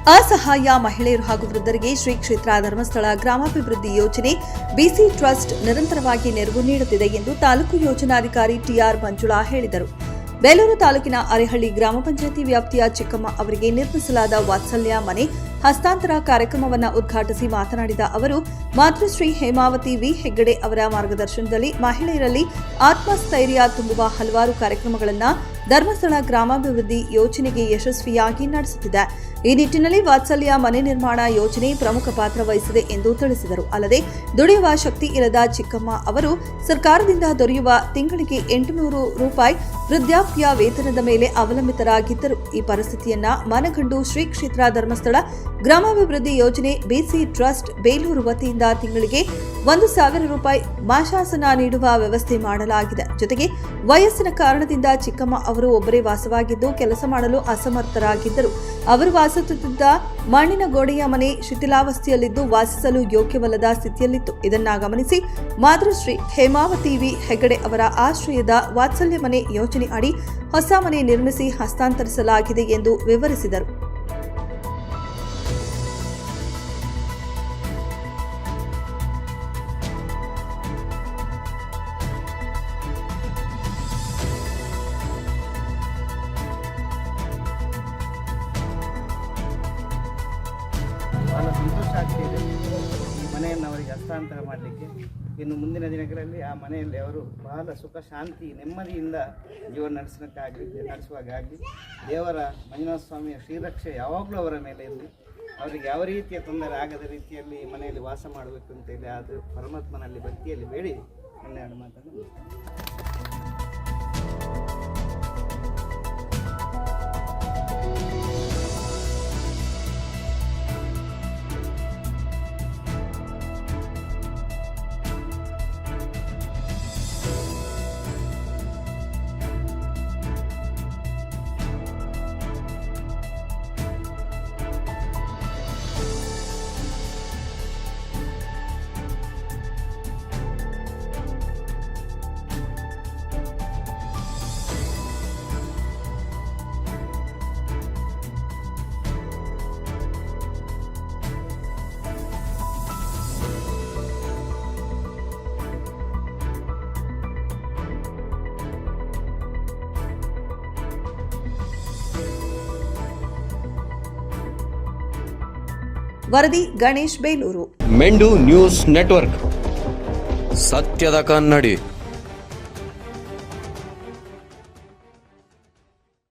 ಅಸಹಾಯ ಮಹಿಳೆಯರು ಹಾಗೂ ವೃದ್ಧರಿಗೆ ಶ್ರೀ ಕ್ಷೇತ್ರ ಧರ್ಮಸ್ಥಳ ಗ್ರಾಮಾಭಿವೃದ್ಧಿ ಯೋಜನೆ ಬಿಸಿ ಟ್ರಸ್ಟ್ ನಿರಂತರವಾಗಿ ನೆರವು ನೀಡುತ್ತಿದೆ ಎಂದು ತಾಲೂಕು ಯೋಜನಾಧಿಕಾರಿ ಟಿಆರ್ ಮಂಜುಳಾ ಹೇಳಿದರು. ಬೇಲೂರು ತಾಲೂಕಿನ ಅರೆಹಳ್ಳಿ ಗ್ರಾಮ ಪಂಚಾಯಿತಿ ವ್ಯಾಪ್ತಿಯ ಚಿಕ್ಕಮ್ಮ ಅವರಿಗೆ ನಿರ್ಮಿಸಲಾದ ವಾತ್ಸಲ್ಯ ಮನೆ ಹಸ್ತಾಂತರ ಕಾರ್ಯಕ್ರಮವನ್ನು ಉದ್ಘಾಟಿಸಿ ಮಾತನಾಡಿದ ಅವರು, ಮಾತೃಶ್ರೀ ಹೇಮಾವತಿ ವಿ ಹೆಗ್ಗಡೆ ಅವರ ಮಾರ್ಗದರ್ಶನದಲ್ಲಿ ಮಹಿಳೆಯರಲ್ಲಿ ಆತ್ಮಸ್ಥೈರ್ಯ ತುಂಬುವ ಹಲವಾರು ಕಾರ್ಯಕ್ರಮಗಳನ್ನು ಧರ್ಮಸ್ಥಳ ಗ್ರಾಮಾಭಿವೃದ್ಧಿ ಯೋಜನೆಗೆ ಯಶಸ್ವಿಯಾಗಿ ನಡೆಸುತ್ತಿದೆ. ಈ ನಿಟ್ಟಿನಲ್ಲಿ ವಾತ್ಸಲ್ಯ ಮನೆ ನಿರ್ಮಾಣ ಯೋಜನೆ ಪ್ರಮುಖ ಪಾತ್ರ ವಹಿಸಿದೆ ಎಂದು ತಿಳಿಸಿದರು. ಅಲ್ಲದೆ ದುಡಿಯುವ ಶಕ್ತಿ ಇಲ್ಲದ ಚಿಕ್ಕಮ್ಮ ಅವರು ಸರ್ಕಾರದಿಂದ ದೊರೆಯುವ ತಿಂಗಳಿಗೆ 800 ರೂಪಾಯಿ ವೃದ್ಧಾಪ್ಯ ವೇತನದ ಮೇಲೆ ಅವಲಂಬಿತರಾಗಿದ್ದರು. ಈ ಪರಿಸ್ಥಿತಿಯನ್ನ ಮನಗಂಡು ಶ್ರೀ ಕ್ಷೇತ್ರ ಧರ್ಮಸ್ಥಳ ಗ್ರಾಮಾಭಿವೃದ್ಧಿ ಯೋಜನೆ ಬಿಸಿ ಟ್ರಸ್ಟ್ ಬೇಲೂರು ವತಿಯಿಂದ ತಿಂಗಳಿಗೆ 1,000 ರೂಪಾಯಿ ಮಾಶಾಸನ ನೀಡುವ ವ್ಯವಸ್ಥೆ ಮಾಡಲಾಗಿದೆ. ಜೊತೆಗೆ ವಯಸ್ಸಿನ ಕಾರಣದಿಂದ ಚಿಕ್ಕಮ್ಮ ಅವರು ಒಬ್ಬರೇ ವಾಸವಾಗಿದ್ದು ಕೆಲಸ ಮಾಡಲು ಅಸಮರ್ಥರಾಗಿದ್ದರು. ಅವರು ವಾಸಿಸುತ್ತಿದ್ದ ಮಣ್ಣಿನ ಗೋಡೆಯ ಮನೆ ಶಿಥಿಲಾವಸ್ಥೆಯಲ್ಲಿದ್ದು ವಾಸಿಸಲು ಯೋಗ್ಯವಲ್ಲದ ಸ್ಥಿತಿಯಲ್ಲಿತ್ತು. ಇದನ್ನ ಗಮನಿಸಿ ಮಾತೃಶ್ರೀ ಹೇಮಾವತಿ ವಿ ಹೆಗಡೆ ಅವರ ಆಶ್ರಯದ ವಾತ್ಸಲ್ಯ ಮನೆ ಯೋಜನೆ ಅಡಿ ಹೊಸ ಮನೆ ನಿರ್ಮಿಸಿ ಹಸ್ತಾಂತರಿಸಲಾಗಿದೆ ಎಂದು ವಿವರಿಸಿದರು. ಬಹಳ ಸಂತೋಷ ಆಗ್ತಿದೆ ಈ ಮನೆಯನ್ನು ಅವರಿಗೆ ಹಸ್ತಾಂತರ ಮಾಡಲಿಕ್ಕೆ. ಇನ್ನು ಮುಂದಿನ ದಿನಗಳಲ್ಲಿ ಆ ಮನೆಯಲ್ಲಿ ಅವರು ಬಹಳ ಸುಖ ಶಾಂತಿ ನೆಮ್ಮದಿಯಿಂದ ಜೀವನ ನಡೆಸುವಾಗಲಿ ದೇವರ ಮಂಜುನಾಥ ಸ್ವಾಮಿಯ ಶ್ರೀರಕ್ಷೆ ಯಾವಾಗಲೂ ಅವರ ಮೇಲೆ ಇರಲಿ. ಅವರಿಗೆ ಯಾವ ರೀತಿಯ ತೊಂದರೆ ಆಗದ ರೀತಿಯಲ್ಲಿ ಮನೆಯಲ್ಲಿ ವಾಸ ಮಾಡಬೇಕು ಅಂತೇಳಿ ಅದು ಪರಮಾತ್ಮನಲ್ಲಿ ಭಕ್ತಿಯಲ್ಲಿ ಬೇಡಿ ಒಂದೆರಡು ಮಾತನ್ನು ವರದಿ ಗಣೇಶ್ ಬೇಲೂರು. ಮೆಂಡು ನ್ಯೂಸ್ ನೆಟ್ವರ್ಕ್, ಸತ್ಯದ ಕನ್ನಡಿ.